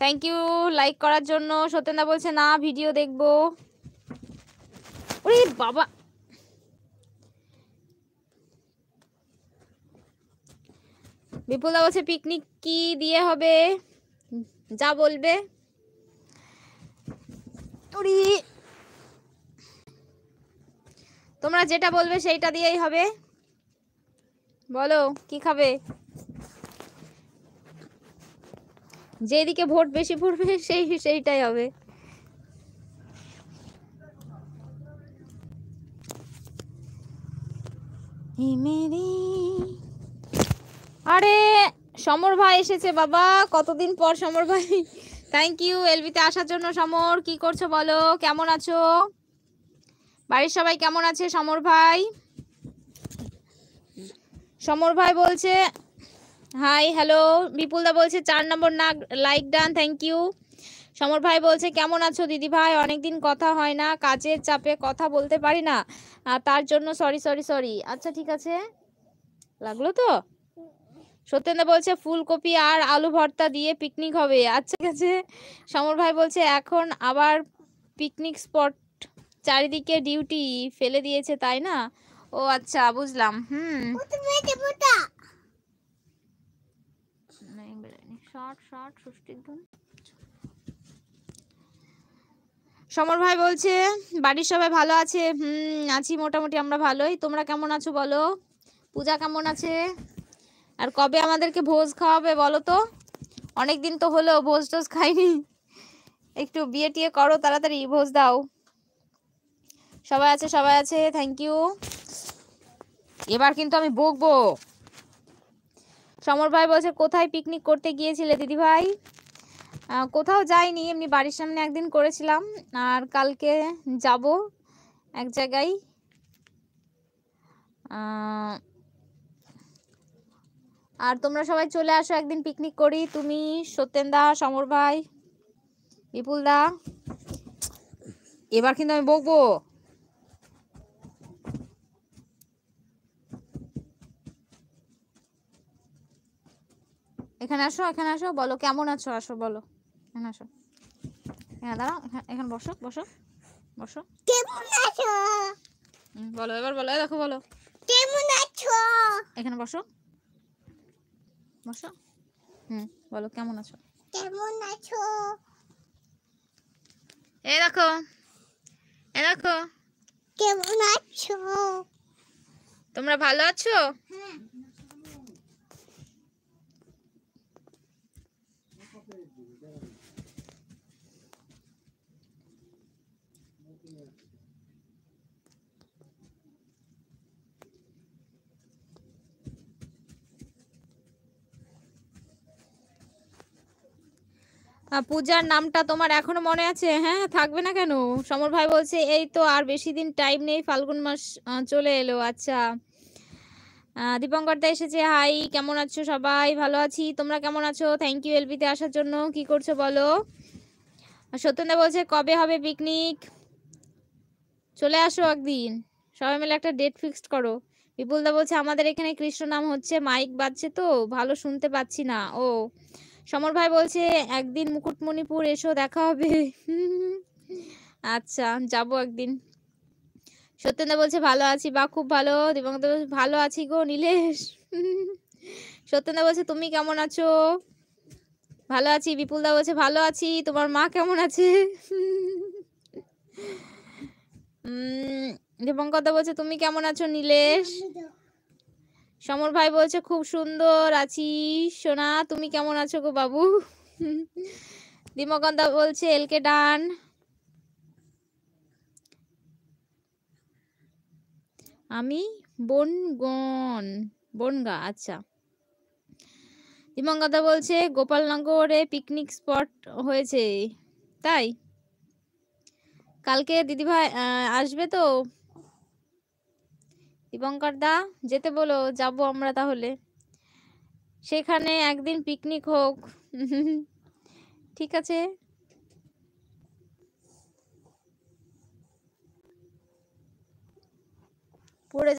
Thank you like করার জন্য। সত্যেনদা বলছে না ভিডিও দেখবো। ওরে বাবা, বিপুলদা বলছে পিকনিক কি দিয়ে হবে, যা বলবে। তোমরা যেটা বলবে সেইটা দিয়েই হবে। বলো কি খাবে, যেদিকে ভোট বেশি পড়বে সেইটাই হবে। আরে সমর ভাই এসেছে বাবা, কতদিন পর সমর ভাই। থ্যাংক ইউ এলবিতে আসার জন্য। সমর কি করছো বলো, কেমন আছো, বাড়ির সবাই কেমন আছে? সমর ভাই, সমর ভাই বলছে হাই হ্যালো। বিপুলদা বলছে 4 নম্বর না লাইক ডান, থ্যাংক ইউ। সমর ভাই বলছে কেমন আছো দিদি ভাই, অনেকদিন কথা হয় না, কাজের চাপে কথা বলতে পারি না, তার জন্য সরি সরি সরি। আচ্ছা ঠিক আছে, লাগলো তো। সত্যেন্দ্র বলছে ফুলকপি আর আলু ভর্তা দিয়ে পিকনিক হবে। আচ্ছা ঠিক আছে। সমর ভাই বলছে এখন আবার পিকনিক স্পট, চারিদিকে ডিউটি ফেলে দিয়েছে তাই না? ও আচ্ছা বুঝলাম। সমর ভাই বলছে বাড়ির সবাই ভালো আছে? আছি মোটামুটি, আমরা ভালোই। তোমরা কেমন আছো বলো? পূজা কেমন আছে? আর কবে আমাদেরকে ভোজ খাওয়াবে বলো তো? অনেকদিন তো হলো ভোজ টোজ খাইনি, একটু বিয়ে টিয়ে করো তাড়াতাড়ি, ভোজ দাও। সবাই আছে সবাই আছে, থ্যাংক ইউ। এবার কিন্তু আমি বকবো। সমর ভাই বলছে কোথায় পিকনিক করতে গিয়েছিলে দিদি ভাই? কোথাও যাইনি, এমনি বাড়ির সামনে একদিন করেছিলাম, আর কালকে যাব এক জায়গায়। আর তোমরা সবাই চলে আসো একদিন পিকনিক করি, তুমি, সত্যেনদা, সমর ভাই, বিপুলদা। এবার কিন্তু আমি বকবো। এখানে আসো, এখানে আসো, বলো কেমন আছো, আসো বলো, এখানে আসো, হ্যাঁ দাঁড়াও, এখানে বসো বসো বসো। কেমন আছো বলো, এবার বলো, দেখো বলো কেমন আছো, এখানে বসো বসো। বলো কেমন আছো, কেমন আছো, এই দেখো, এ দেখো কেমন আছো, তোমরা ভালো আছো? হ্যাঁ। পূজার নামটা তোমার এখনো মনে আছে? হ্যাঁ, থাকবে না কেন। সমর ভাই বলছে এই তো আর বেশি দিন টাইম নেই, ফাল্গুন মাস চলে এলো। আচ্ছা, দীপঙ্কর দা এসেছে, হাই কেমন আছো সবাই? ভালো আছি, তোমরা কেমন আছো? থ্যাংক ইউ এলবিতে আসার জন্য। কি করছো বলো? সত্যেন্দা বলছে কবে হবে পিকনিক? চলে আসো একদিন, সবাই মিলে একটা ডেট ফিক্সড করো। বিপুলদা বলছে আমাদের এখানে কৃষ্ণ নাম হচ্ছে, মাইক বাজছে তো ভালো শুনতে পাচ্ছি না। ও সমর ভাই বলছে একদিন মুকুটমণিপুর এসো, দেখা হবে। আচ্ছা যাবো একদিন। সত্যেন্দা বলছে ভালো আছি, বা খুব ভালো। দিবঙ্গদা বলছে ভালো আছি গো নীলেশ। সত্যেন্দা বলছে তুমি কেমন আছো? ভালো আছি। বিপুলদা বলছে ভালো আছি, তোমার মা কেমন আছে? দীপঙ্কর দা বলছে তুমি কেমন আছো নীলেশ? সমর ভাই বলছে খুব সুন্দর আছি সোনা, তুমি কেমন আছো গো বাবু? দীপঙ্কর দা বলছে এলকে ডান। আমি বনগা। আচ্ছা, দীপঙ্কর দা বলছে গোপালনগরে পিকনিক স্পট হয়েছে তাই? কালকে দিদিভাই আসবে তো? দীপঙ্কর দা যেতে বলো, যাব আমরা তাহলে, সেখানে একদিন পিকনিক হোক। ঠিক আছে। পড়ে